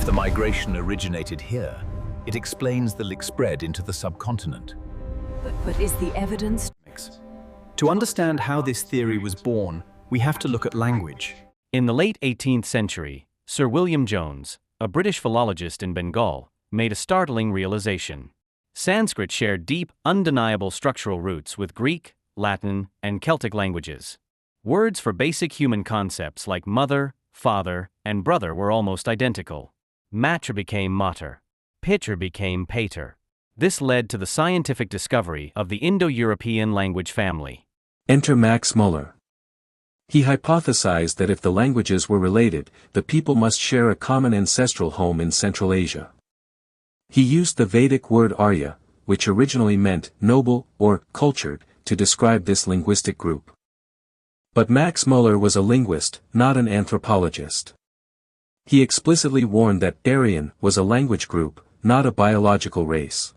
the migration originated here, it explains the lick spread into the subcontinent. But is the evidence? To understand how this theory was born, we have to look at language. In the late 18th century, Sir William Jones, a British philologist in Bengal, made a startling realization. Sanskrit shared deep, undeniable structural roots with Greek, Latin, and Celtic languages. Words for basic human concepts like mother, father, and brother were almost identical. Matter became mater. Pitcher became pater. This led to the scientific discovery of the Indo-European language family. Enter Max Müller. He hypothesized that if the languages were related, the people must share a common ancestral home in Central Asia. He used the Vedic word Arya, which originally meant noble or cultured, to describe this linguistic group. But Max Müller was a linguist, not an anthropologist. He explicitly warned that Aryan was a language group, not a biological race.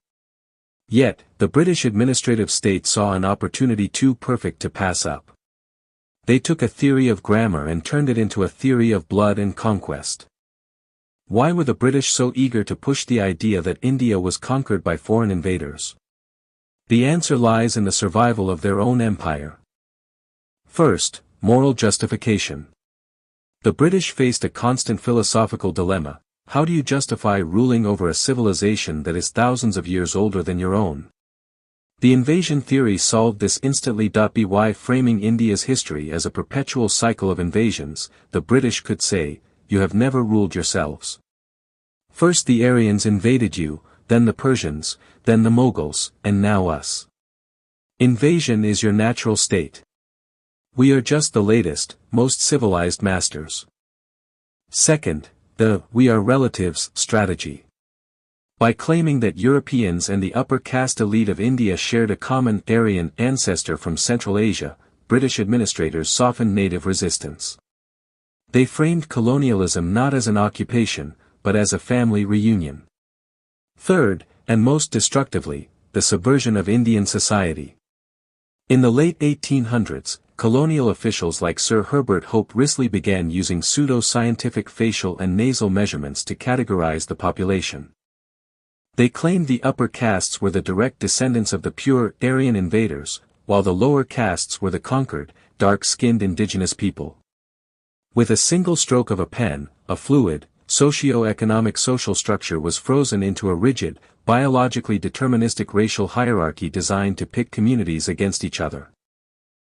Yet, the British administrative state saw an opportunity too perfect to pass up. They took a theory of grammar and turned it into a theory of blood and conquest. Why were the British so eager to push the idea that India was conquered by foreign invaders? The answer lies in the survival of their own empire. First, moral justification. The British faced a constant philosophical dilemma. How do you justify ruling over a civilization that is thousands of years older than your own? The invasion theory solved this instantly. By framing India's history as a perpetual cycle of invasions, the British could say, "You have never ruled yourselves. First the Aryans invaded you, then the Persians, then the Mughals, and now us. Invasion is your natural state. We are just the latest, most civilized masters." Second, the "we are relatives" strategy. By claiming that Europeans and the upper caste elite of India shared a common Aryan ancestor from Central Asia, British administrators softened native resistance. They framed colonialism not as an occupation, but as a family reunion. Third, and most destructively, the subversion of Indian society. In the late 1800s, colonial officials like Sir Herbert Hope Risley began using pseudo-scientific facial and nasal measurements to categorize the population. They claimed the upper castes were the direct descendants of the pure Aryan invaders, while the lower castes were the conquered, dark-skinned indigenous people. With a single stroke of a pen, a fluid, socio-economic social structure was frozen into a rigid, biologically deterministic racial hierarchy designed to pit communities against each other.